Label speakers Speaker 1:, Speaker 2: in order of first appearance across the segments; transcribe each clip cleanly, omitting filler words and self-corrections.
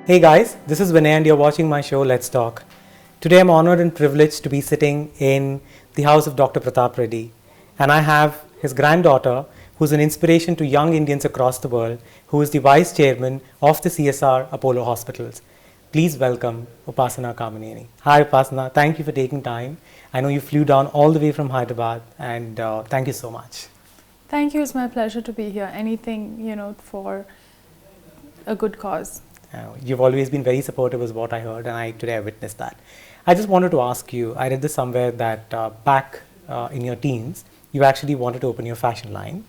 Speaker 1: Hey guys, this is Vinay and you're watching my show Let's Talk. Today I'm honored and privileged to be sitting in the house of Dr. Prathap Reddy, and I have his granddaughter who's an inspiration to young Indians across the world, who is the Vice Chairman of the CSR Apollo Hospitals. Please welcome Upasna Kamineni. Hi Upasna, thank you for taking time. I know you flew down all the way from Hyderabad, and thank you so much.
Speaker 2: Thank you, it's my pleasure to be here. Anything, for a good cause.
Speaker 1: You've always been very supportive is what I heard, and today I witnessed that. I just wanted to ask you, I read this somewhere that back in your teens, you actually wanted to open your fashion line,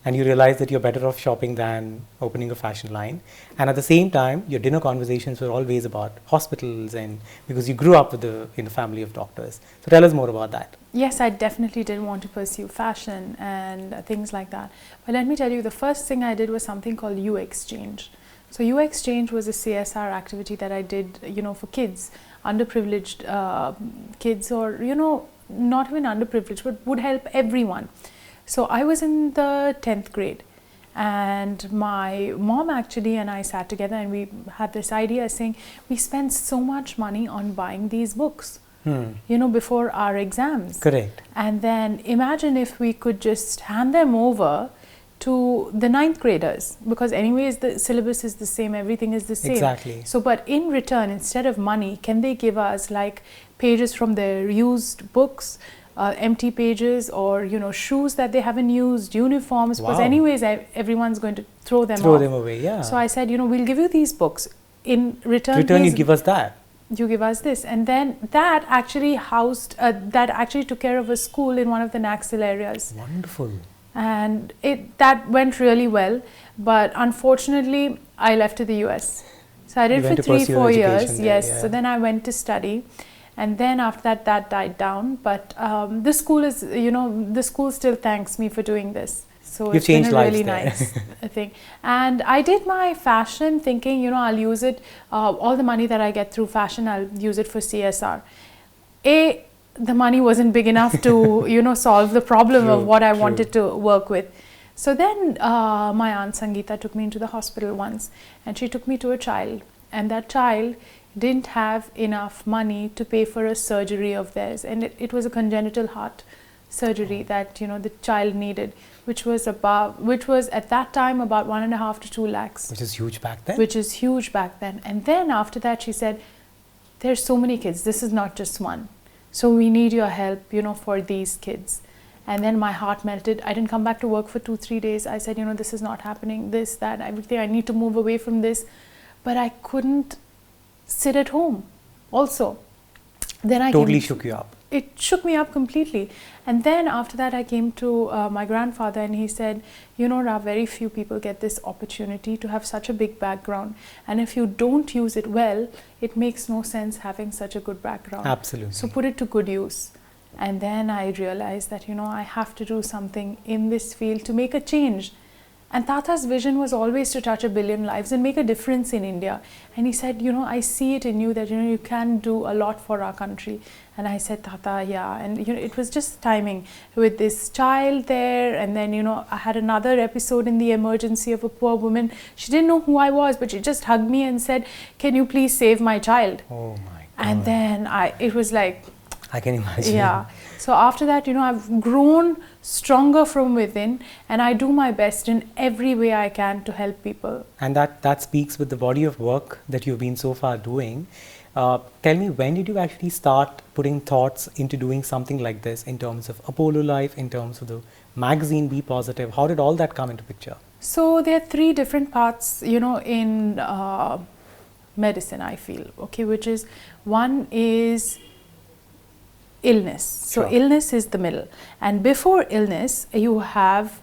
Speaker 1: and you realized that you're better off shopping than opening a fashion line. And at the same time, your dinner conversations were always about hospitals, and because you grew up in a family of doctors. So tell us more about that.
Speaker 2: Yes, I definitely did want to pursue fashion and things like that. But let me tell you, the first thing I did was something called U-Exchange. So U-Exchange was a CSR activity that I did, for kids, underprivileged kids, or, not even underprivileged, but would help everyone. So I was in the 10th grade, and my mom actually and I sat together and we had this idea saying, we spend so much money on buying these books, before our exams.
Speaker 1: Correct.
Speaker 2: And then imagine if we could just hand them over to the 9th graders, because anyways the syllabus is the same, everything is the same.
Speaker 1: Exactly.
Speaker 2: So but in return, instead of money, can they give us like pages from their used books, empty pages, or shoes that they haven't used, uniforms, because anyways everyone's going to throw them
Speaker 1: away. Yeah.
Speaker 2: So I said, we'll give you these books. In return
Speaker 1: you give us that.
Speaker 2: You give us this. And then that actually took care of a school in one of the Naxal areas.
Speaker 1: Wonderful.
Speaker 2: And that went really well, but unfortunately I left to the US. So I did for 3-4 years. Yes. Yeah. So then I went to study, and then after that died down. But the school is, the school still thanks me for doing this. So it's been a really nice thing. And I did my fashion thinking, I'll use it, all the money that I get through fashion, I'll use it for CSR. The money wasn't big enough to, solve the problem of what I wanted to work with. So then my aunt Sangeeta took me into the hospital once, and she took me to a child, and that child didn't have enough money to pay for a surgery of theirs, and it was a congenital heart surgery that the child needed, which was at that time about 1.5 to 2 lakhs.
Speaker 1: Which is huge back then.
Speaker 2: And then after that she said, there's so many kids, this is not just one. So we need your help, for these kids. And then my heart melted. I didn't come back to work for 2-3 days. I said, this is not happening, this, that, everything. I need to move away from this. But I couldn't sit at home also. Then I
Speaker 1: shook you up.
Speaker 2: It shook me up completely. And then after that I came to my grandfather, and he said, Ra, very few people get this opportunity to have such a big background, and if you don't use it well, it makes no sense having such a good background.
Speaker 1: Absolutely.
Speaker 2: So put it to good use. And then I realized that I have to do something in this field to make a change. And Tata's vision was always to touch 1 billion lives and make a difference in India. And he said, I see it in you that, you can do a lot for our country. And I said, Tata, yeah. And, it was just timing with this child there. And then, I had another episode in the emergency of a poor woman. She didn't know who I was, but she just hugged me and said, can you please save my child?
Speaker 1: Oh my God.
Speaker 2: And then it was like,
Speaker 1: I can imagine.
Speaker 2: Yeah. So after that, I've grown stronger from within, and I do my best in every way I can to help people.
Speaker 1: And that speaks with the body of work that you've been so far doing. Tell me, when did you actually start putting thoughts into doing something like this in terms of Apollo Life, in terms of the magazine Be Positive? How did all that come into picture? So
Speaker 2: there are 3 different parts, in medicine, I feel, which is, one is illness. So illness is the middle, and before illness you have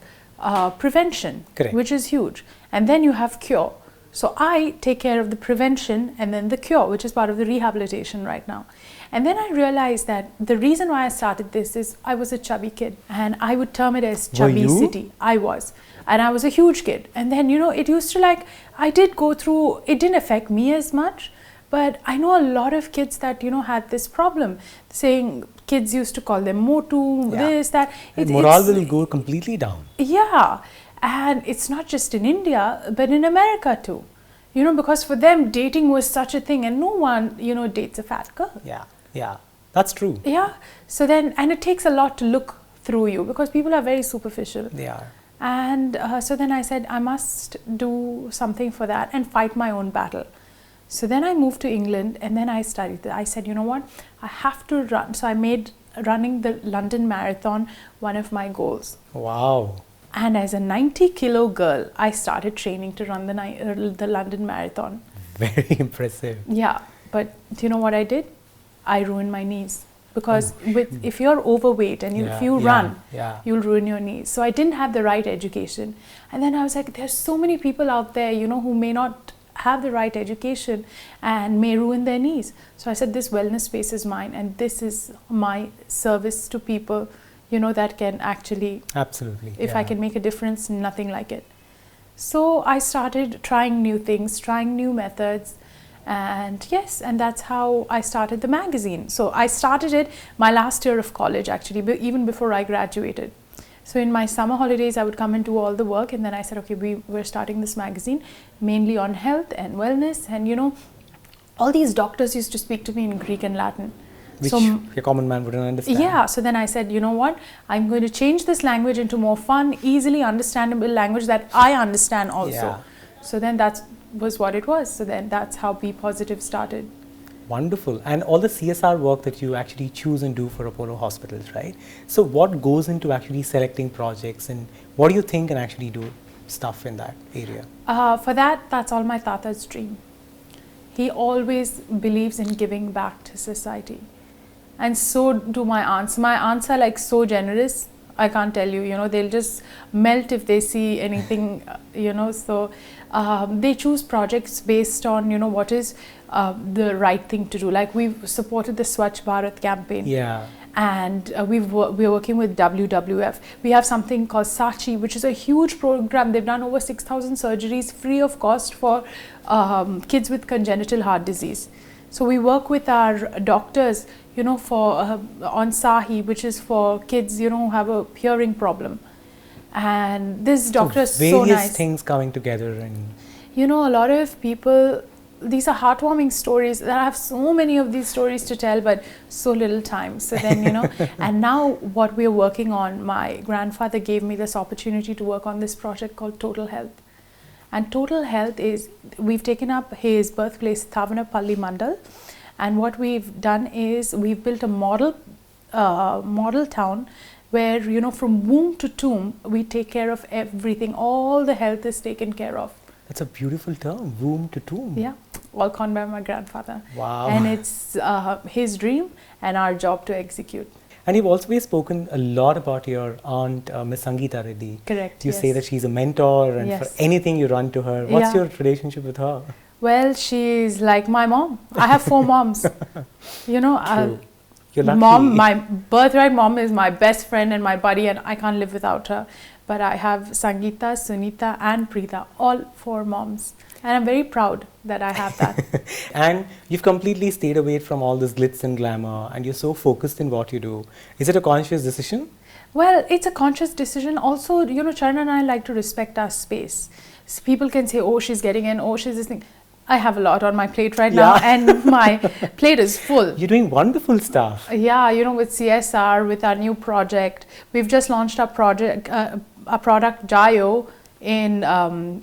Speaker 2: prevention.
Speaker 1: Correct.
Speaker 2: Which is huge, and then you have cure. So I take care of the prevention and then the cure, which is part of the rehabilitation right now. And then I realized that the reason why I started this is I was a chubby kid, and I would term it as chubby city. I was, and I was a huge kid. And then it used to I did go through, it didn't affect me as much, but I know a lot of kids that had this problem, saying kids used to call them motu, this, that.
Speaker 1: Morale will go completely down.
Speaker 2: Yeah, and it's not just in India, but in America too. You know, because for them, dating was such a thing, and no one, you know, dates a fat girl.
Speaker 1: Yeah, that's true.
Speaker 2: Yeah. So then, and it takes a lot to look through you because people are very superficial.
Speaker 1: They are.
Speaker 2: And so then I said, I must do something for that and fight my own battle. So then I moved to England and then I studied. I said, you know what, I have to run. So I made running the London Marathon one of my goals.
Speaker 1: Wow.
Speaker 2: And as a 90-kilo girl, I started training to run the London Marathon.
Speaker 1: Very impressive.
Speaker 2: Yeah, but do you know what I did? I ruined my knees. Because if you're overweight and if you run, you'll ruin your knees. So I didn't have the right education. And then I was like, there's so many people out there, you know, who may not have the right education and may ruin their knees. So I said, this wellness space is mine and this is my service to people, you know, that can actually,
Speaker 1: absolutely,
Speaker 2: if I can make a difference, nothing like it. So I started trying new things, trying new methods. And yes, and that's how I started the magazine. So I started it my last year of college, actually, even before I graduated. So in my summer holidays, I would come and do all the work. And then I said, okay, we're starting this magazine mainly on health and wellness. And, you know, all these doctors used to speak to me in Greek and Latin.
Speaker 1: Which a common man wouldn't understand.
Speaker 2: Yeah, so then I said, you know what, I'm going to change this language into more fun, easily understandable language that I understand also.
Speaker 1: Yeah.
Speaker 2: So then that was what it was. So then that's how Be Positive started.
Speaker 1: Wonderful. And all the CSR work that you actually choose and do for Apollo Hospitals, right? So what goes into actually selecting projects and what do you think can actually do stuff in that area?
Speaker 2: For that's all my Tata's dream. He always believes in giving back to society. And so do my aunts. My aunts are like so generous. I can't tell you, you know, they'll just melt if they see anything, you know, so they choose projects based on, you know, what is the right thing to do. Like we've supported the Swachh Bharat campaign.
Speaker 1: Yeah.
Speaker 2: And we're working with WWF. We have something called Sachi, which is a huge program. They've done over 6,000 surgeries free of cost for kids with congenital heart disease. So we work with our doctors, you know, for on Sahi, which is for kids, you know, who have a hearing problem. And this doctor is so nice.
Speaker 1: Various things coming together and...
Speaker 2: You know, a lot of people, these are heartwarming stories. I have so many of these stories to tell, but so little time. So then, you know, and now what we're working on, my grandfather gave me this opportunity to work on this project called Total Health. And Total Health is, we've taken up his birthplace, Thavanapalli Mandal. And what we've done is we've built a model town where, you know, from womb to tomb, we take care of everything. All the health is taken care of.
Speaker 1: That's a beautiful term, womb to tomb.
Speaker 2: Yeah, all coined by my grandfather.
Speaker 1: Wow.
Speaker 2: And it's his dream and our job to execute.
Speaker 1: And you've also spoken a lot about your aunt, Ms Sangeeta Reddy.
Speaker 2: Correct,
Speaker 1: You say that she's a mentor and for anything you run to her. What's your relationship with her?
Speaker 2: Well, she's like my mom. I have 4 moms. You know,
Speaker 1: You're lucky.
Speaker 2: my birthright mom is my best friend and my buddy, and I can't live without her. But I have Sangeeta, Sunita and Preeta, all 4 moms. And I'm very proud that I have that.
Speaker 1: And you've completely stayed away from all this glitz and glamour and you're so focused in what you do. Is it a conscious decision?
Speaker 2: Well, it's a conscious decision. Also, you know, Charan and I like to respect our space. So people can say, oh, she's getting in, oh, she's this thing. I have a lot on my plate right now and my plate is full.
Speaker 1: You're doing wonderful stuff.
Speaker 2: Yeah, you know, with CSR, with our new project. We've just launched our project, our product Jayo in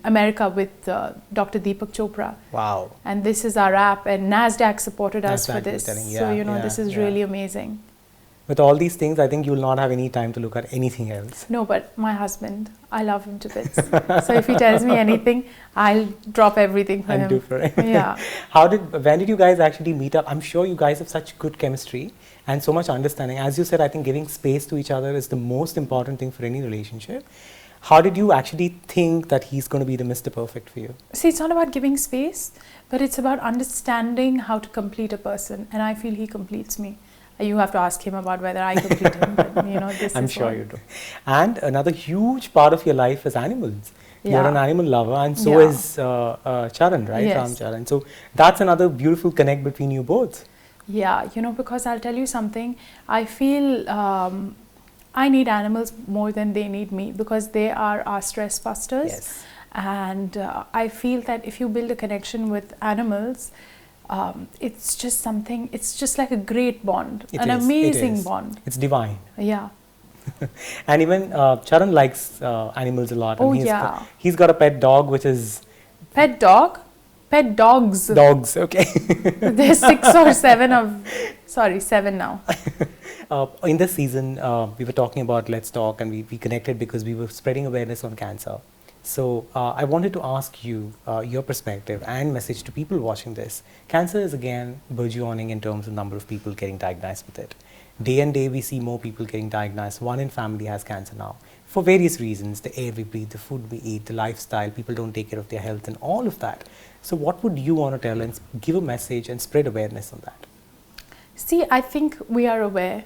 Speaker 2: America with Dr. Deepak Chopra.
Speaker 1: Wow.
Speaker 2: And this is our app and NASDAQ supported us for this. So, you know, this is really amazing.
Speaker 1: With all these things, I think you will not have any time to look at anything else.
Speaker 2: No, but my husband, I love him to bits. So if he tells me anything, I'll drop everything for him.
Speaker 1: And do for him.
Speaker 2: Yeah.
Speaker 1: When did you guys actually meet up? I'm sure you guys have such good chemistry and so much understanding. As you said, I think giving space to each other is the most important thing for any relationship. How did you actually think that he's going to be the Mr. Perfect for you?
Speaker 2: See, it's not about giving space, but it's about understanding how to complete a person. And I feel he completes me. You have to ask him about whether I complete him, but you know, this
Speaker 1: I'm
Speaker 2: is
Speaker 1: sure you do. And another huge part of your life is animals. You're an animal lover and so is Charan, right?
Speaker 2: Yes.
Speaker 1: Ram Charan. So that's another beautiful connect between you both.
Speaker 2: Yeah, you know, because I'll tell you something, I feel I need animals more than they need me because they are our stress busters.
Speaker 1: Yes.
Speaker 2: And I feel that if you build a connection with animals, it's just something, it's just like a great bond, amazing bond.
Speaker 1: It's divine.
Speaker 2: Yeah.
Speaker 1: And even Charan likes animals a lot.
Speaker 2: Oh,
Speaker 1: and he's got a pet dog, which is...
Speaker 2: Pet dog? Pet dogs.
Speaker 1: Dogs, okay.
Speaker 2: There's 6 or 7 of... Sorry, 7 now.
Speaker 1: In this season, we were talking about Let's Talk, and we connected because we were spreading awareness on cancer. So I wanted to ask you your perspective and message to people watching this. Cancer is again burgeoning in terms of number of people getting diagnosed with it. Day and day we see more people getting diagnosed. 1 in family has cancer now. For various reasons, the air we breathe, the food we eat, the lifestyle, people don't take care of their health and all of that. So what would you want to tell and give a message and spread awareness on that?
Speaker 2: See, I think we are aware.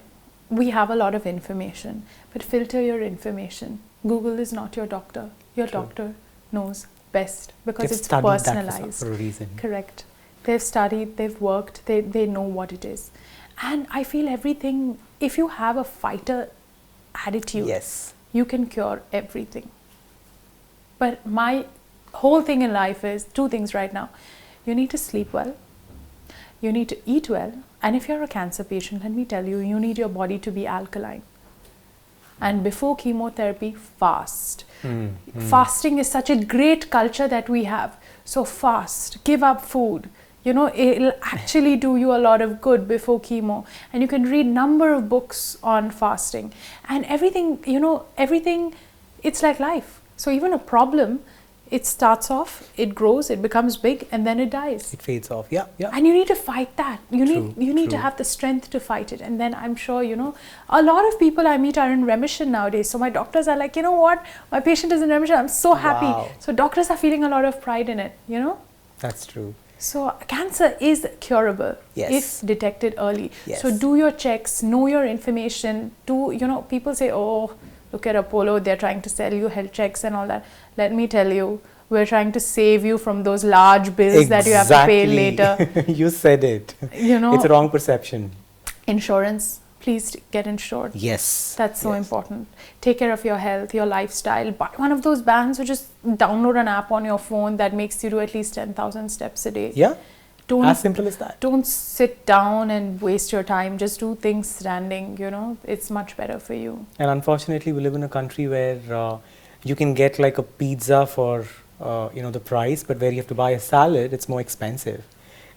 Speaker 2: We have a lot of information, but filter your information. Google is not your doctor. Your doctor knows best because it's personalized.
Speaker 1: For a reason.
Speaker 2: Correct. They've studied, they've worked, they know what it is. And I feel everything, if you have a fighter attitude,
Speaker 1: yes,
Speaker 2: you can cure everything. But my whole thing in life is 2 things right now. You need to sleep well, you need to eat well, and if you're a cancer patient, let me tell you, you need your body to be alkaline. And before chemotherapy, fast. Fasting is such a great culture that we have. So fast, give up food. You know, it'll actually do you a lot of good before chemo. And you can read number of books on fasting. And everything, you know, everything, it's like life. So even a problem, it starts off, it grows, it becomes big, and then it dies.
Speaker 1: It fades off, yeah.
Speaker 2: And you need to fight that. You need to have the strength to fight it. And then I'm sure, you know, a lot of people I meet are in remission nowadays. So my doctors are like, you know what, my patient is in remission, I'm so happy.
Speaker 1: Wow.
Speaker 2: So doctors are feeling a lot of pride in it, you know.
Speaker 1: That's true.
Speaker 2: So cancer is curable if detected early.
Speaker 1: Yes.
Speaker 2: So do your checks, know your information. You know, people say, oh, look at Apollo, they're trying to sell you health checks and all that. Let me tell you, we're trying to save you from those large bills that you have to pay later.
Speaker 1: You said it.
Speaker 2: You know,
Speaker 1: it's a wrong perception.
Speaker 2: Insurance, please get insured.
Speaker 1: Yes.
Speaker 2: That's so important. Take care of your health, your lifestyle. Buy one of those bands or just download an app on your phone that makes you do at least 10,000 steps a day.
Speaker 1: Yeah. As simple as that.
Speaker 2: Don't sit down and waste your time. Just do things standing, you know. It's much better for you.
Speaker 1: And unfortunately, we live in a country where you can get like a pizza for, you know, the price, but where you have to buy a salad, it's more expensive.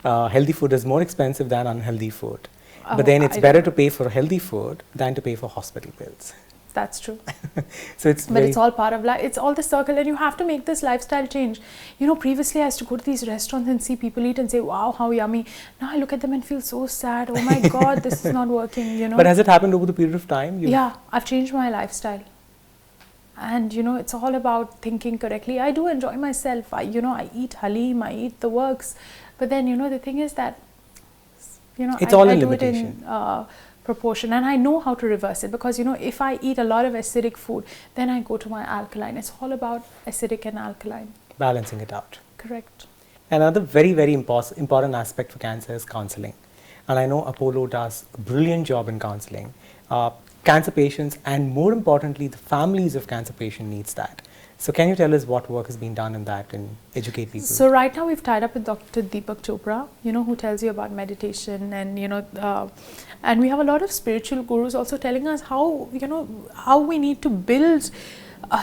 Speaker 1: Healthy food is more expensive than unhealthy food. But then it's better to pay for healthy food than to pay for hospital bills.
Speaker 2: That's true.
Speaker 1: So
Speaker 2: it's all part of life. It's all the circle, and you have to make this lifestyle change. You know, previously I used to go to these restaurants and see people eat and say, wow, how yummy. Now I look at them and feel so sad. Oh my God, this is not working, you know.
Speaker 1: But has it happened over the period of time?
Speaker 2: Yeah, I've changed my lifestyle. And, you know, it's all about thinking correctly. I do enjoy myself. I eat halim, I eat the works. But then, you know, the thing is that, you know,
Speaker 1: it's all in
Speaker 2: do
Speaker 1: limitation.
Speaker 2: It in proportion, and I know how to reverse it, because, you know, if I eat a lot of acidic food, then I go to my alkaline. It's all about acidic and alkaline.
Speaker 1: Balancing it out.
Speaker 2: Correct.
Speaker 1: Another very, very important aspect for cancer is counseling. And I know Apollo does a brilliant job in counseling. Cancer patients, and more importantly, the families of cancer patients needs that. So can you tell us what work has been done in that and educate people?
Speaker 2: So right now we've tied up with Dr. Deepak Chopra, you know, who tells you about meditation, and, you know, and we have a lot of spiritual gurus also telling us how, you know, how we need to build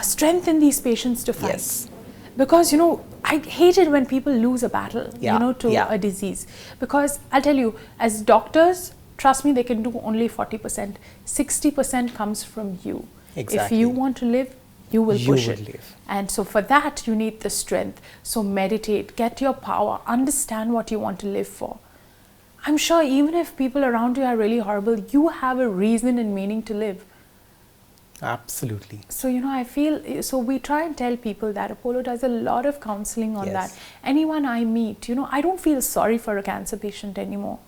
Speaker 2: strength in these patients to fight.
Speaker 1: Yes.
Speaker 2: Because, you know, I hate it when people lose a battle, you know, to a disease. Because I'll tell you, as doctors, trust me, they can do only 40%. 60% comes from you.
Speaker 1: Exactly.
Speaker 2: If you want to live, you will push it.
Speaker 1: Live.
Speaker 2: And so for that, you need the strength. So meditate, get your power, understand what you want to live for. I'm sure even if people around you are really horrible, you have a reason and meaning to live.
Speaker 1: Absolutely.
Speaker 2: So, you know, I feel, so we try and tell people that Apollo does a lot of counseling on that. Anyone I meet, you know, I don't feel sorry for a cancer patient anymore.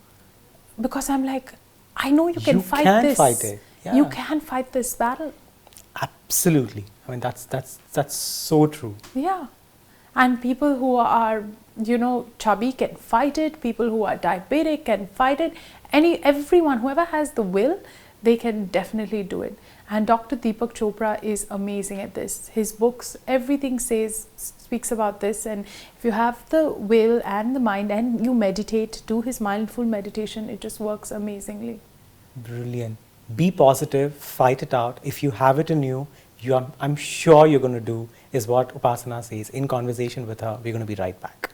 Speaker 2: Because I'm like, I know you can fight this.
Speaker 1: You can fight it. Yeah.
Speaker 2: You can fight this battle.
Speaker 1: Absolutely. I mean, that's so true.
Speaker 2: Yeah. And people who are, you know, chubby can fight it. People who are diabetic can fight it. Everyone, whoever has the will, they can definitely do it. And Dr. Deepak Chopra is amazing at this. His books, everything speaks about this. And if you have the will and the mind and you meditate, do his mindful meditation, it just works amazingly.
Speaker 1: Brilliant. Be positive, fight it out. If you have it in you, I'm sure you're going to do is what Upasna says. In conversation with her, we're going to be right back.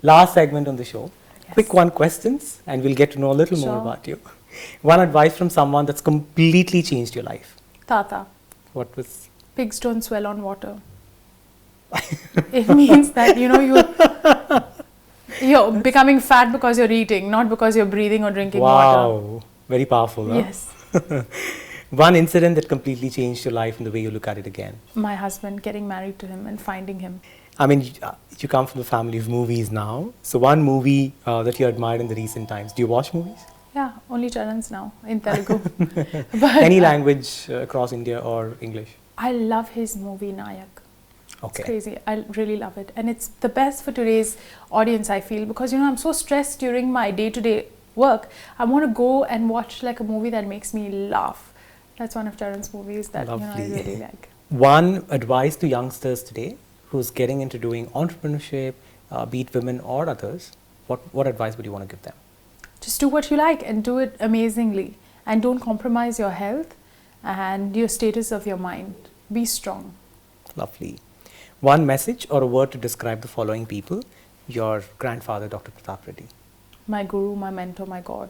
Speaker 1: Last segment on the show. Yes. Quick one questions and we'll get to know a little more about you. One advice from someone that's completely changed your life.
Speaker 2: Tata.
Speaker 1: What was?
Speaker 2: Pigs don't swell on water. It means that, you're becoming fat because you're eating, not because you're breathing or drinking water.
Speaker 1: Wow. Very powerful. Huh?
Speaker 2: Yes.
Speaker 1: One incident that completely changed your life and the way you look at it again.
Speaker 2: My husband, getting married to him and finding him.
Speaker 1: I mean, you come from the family of movies now. So one movie that you admired in the recent times. Do you watch movies?
Speaker 2: Yeah, only Charan's now in Telugu.
Speaker 1: But, any language across India or English?
Speaker 2: I love his movie Nayak.
Speaker 1: Okay.
Speaker 2: It's crazy. I really love it. And it's the best for today's audience, I feel. Because, I'm so stressed during my day-to-day work. I want to go and watch like a movie that makes me laugh. That's one of Charan's movies that I really like.
Speaker 1: One advice to youngsters today who's getting into doing entrepreneurship, be it women or others, what advice would you want to give them?
Speaker 2: Just do what you like and do it amazingly. And don't compromise your health and your status of your mind. Be strong. Lovely.
Speaker 1: One message or a word to describe the following people. Your grandfather, Dr. Prathap Reddy.
Speaker 2: My guru, my mentor, my God.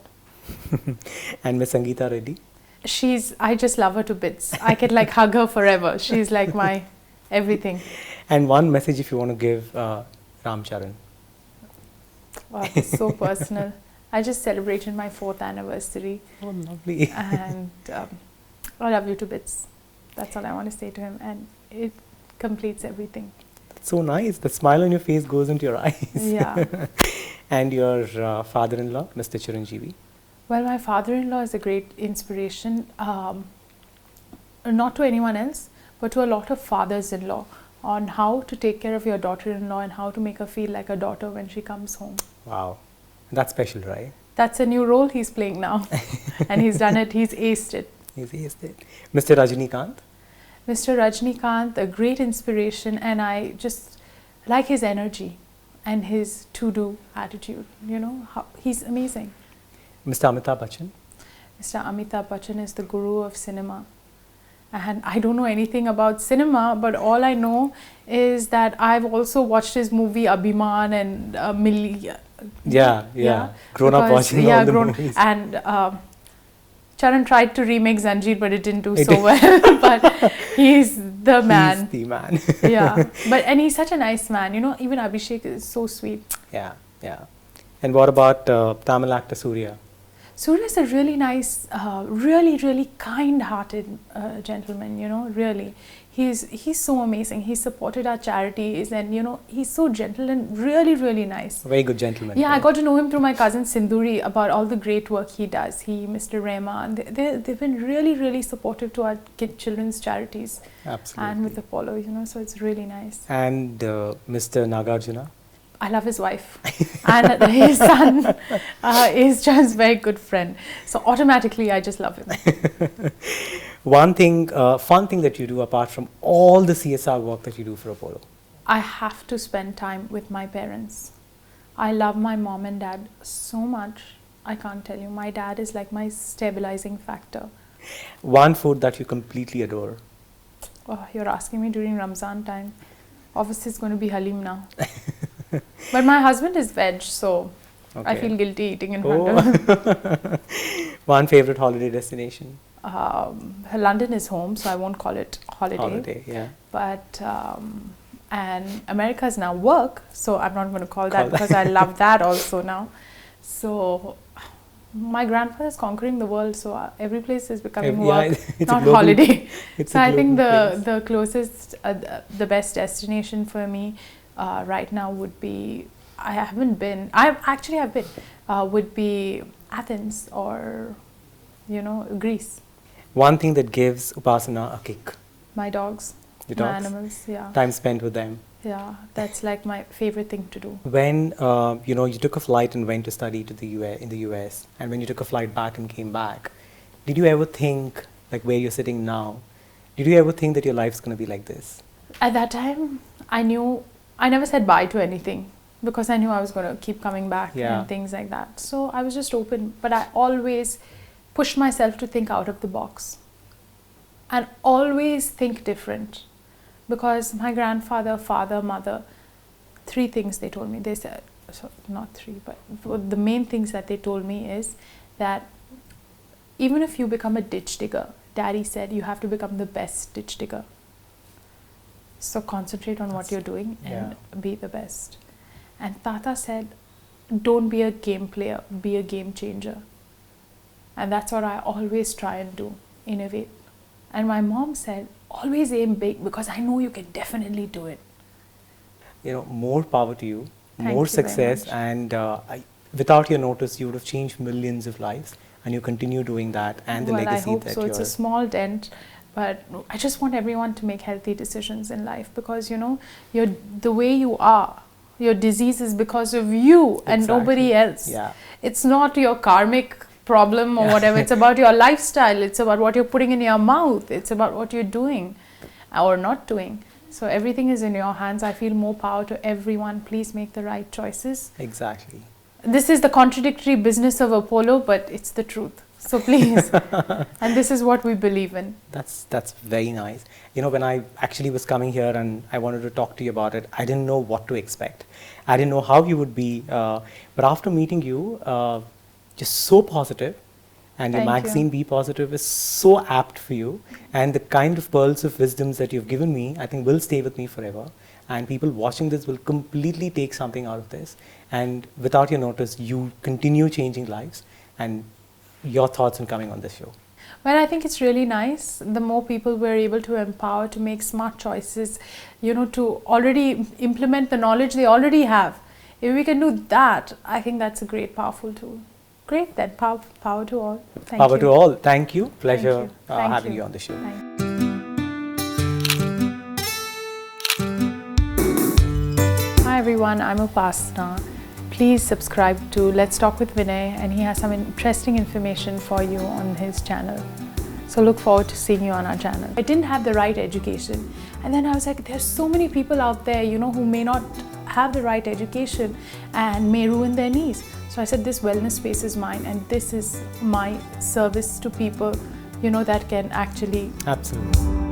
Speaker 1: And Ms Sangeeta Reddy?
Speaker 2: I just love her to bits. I could hug her forever. She's like my everything.
Speaker 1: And one message if you want to give Ram Charan.
Speaker 2: Wow, it's so personal. I just celebrated my 4th anniversary.
Speaker 1: Oh, lovely.
Speaker 2: And I love you to bits. That's all I want to say to him. And it completes everything.
Speaker 1: That's so nice. The smile on your face goes into your eyes.
Speaker 2: Yeah.
Speaker 1: And your father-in-law, Mr Chiranjeevi?
Speaker 2: Well, my father-in-law is a great inspiration, not to anyone else, but to a lot of fathers-in-law on how to take care of your daughter-in-law and how to make her feel like a daughter when she comes home.
Speaker 1: Wow. That's special, right?
Speaker 2: That's a new role he's playing now. And he's done it. He's aced it.
Speaker 1: He's aced it. Mr Rajnikant?
Speaker 2: Mr Rajnikant, a great inspiration, and I just like his energy and his to-do attitude. He's amazing.
Speaker 1: Mr Amitabh Bachchan?
Speaker 2: Mr Amitabh Bachchan is the guru of cinema. And I don't know anything about cinema, but all I know is that I've also watched his movie Abhiman and Milli.
Speaker 1: Yeah. Grown up watching all the movies.
Speaker 2: And Charan tried to remake Zanjeer, but it didn't do so well. But he's the man.
Speaker 1: He's the man.
Speaker 2: Yeah. And he's such a nice man. Even Abhishek is so sweet.
Speaker 1: Yeah. And what about Tamil actor Surya?
Speaker 2: Surya is a really nice, really, really kind-hearted gentleman, really. He's so amazing. He supported our charities and, he's so gentle and really, really nice.
Speaker 1: A very good gentleman.
Speaker 2: Yeah, I got to know him through my cousin Sindhuri about all the great work he does. Mr. Rema, and they've been really, really supportive to our children's charities.
Speaker 1: Absolutely.
Speaker 2: And with Apollo, so it's really nice.
Speaker 1: And Mr. Nagarjuna?
Speaker 2: I love his wife. And his son is just a very good friend. So automatically, I just love him.
Speaker 1: One thing, fun thing that you do apart from all the CSR work that you do for Apollo?
Speaker 2: I have to spend time with my parents. I love my mom and dad so much. I can't tell you. My dad is like my stabilizing factor.
Speaker 1: One food that you completely adore?
Speaker 2: Oh, you're asking me during Ramzan time. Obviously, it's going to be Halim now. But my husband is veg, so okay. I feel guilty eating in front of him.
Speaker 1: One favorite holiday destination?
Speaker 2: London is home, so I won't call it holiday.
Speaker 1: Yeah.
Speaker 2: But and America is now work, so I'm not going to call that because I love that also now. So my grandfather is conquering the world, so every place is becoming work, not holiday. So I think the closest, the best destination for me right now would be I haven't been. Have been. Would be Athens or, Greece.
Speaker 1: One thing that gives Upasna a kick.
Speaker 2: My dogs.
Speaker 1: The dogs?
Speaker 2: My animals. Yeah.
Speaker 1: Time spent with them.
Speaker 2: Yeah, that's like my favorite thing to do.
Speaker 1: When you took a flight and went to study to in the US, and when you took a flight back and came back, did you ever think, like where you're sitting now, did you ever think that your life's going to be like this?
Speaker 2: At that time, I never said bye to anything because I knew I was going to keep coming back and things like that. So I was just open, but I always pushed myself to think out of the box and always think different. Because my grandfather, father, mother, 3 things they told me. They said, so not 3, but the main things that they told me is that even if you become a ditch digger, Daddy said you have to become the best ditch digger. So concentrate on what you're doing and be the best. And Tata said, don't be a game player, be a game changer. And that's what I always try and do, innovate. And my mom said, always aim big because I know you can definitely do it.
Speaker 1: More power to you,
Speaker 2: Thank
Speaker 1: more
Speaker 2: you
Speaker 1: success, and without your notice, you would have changed millions of lives, and you continue doing that, and the legacy
Speaker 2: I hope
Speaker 1: that
Speaker 2: so. It's a small dent, but I just want everyone to make healthy decisions in life because you're the way you are. Your disease is because of you and nobody else.
Speaker 1: Yeah.
Speaker 2: It's not your karmic problem or whatever. It's about your lifestyle. It's about what you're putting in your mouth. It's about what you're doing or not doing. So everything is in your hands. I feel more power to everyone. Please make the right choices.
Speaker 1: Exactly.
Speaker 2: This is the contradictory business of Apollo, but it's the truth. So please. And this is what we believe in.
Speaker 1: That's very nice. When I actually was coming here and I wanted to talk to you about it, I didn't know what to expect. I didn't know how you would be. But after meeting you, just so positive, and your magazine Be Positive is so apt for you, and the kind of pearls of wisdoms that you've given me, I think will stay with me forever, and people watching this will completely take something out of this, and without your notice, you continue changing lives, and your thoughts on coming on this show.
Speaker 2: Well, I think it's really nice. The more people we're able to empower to make smart choices, to already implement the knowledge they already have. If we can do that, I think that's a great, powerful tool. Great, then power to all. Thank you.
Speaker 1: Power to all. Thank you. Pleasure
Speaker 2: Thank
Speaker 1: having
Speaker 2: you
Speaker 1: on the show.
Speaker 2: Hi everyone, I'm Upasna. Please subscribe to Let's Talk with Vinay, and he has some interesting information for you on his channel. So look forward to seeing you on our channel. I didn't have the right education, and then I was like, there's so many people out there, who may not have the right education and may ruin their knees. So I said, this wellness space is mine, and this is my service to people, that can actually.
Speaker 1: Absolutely.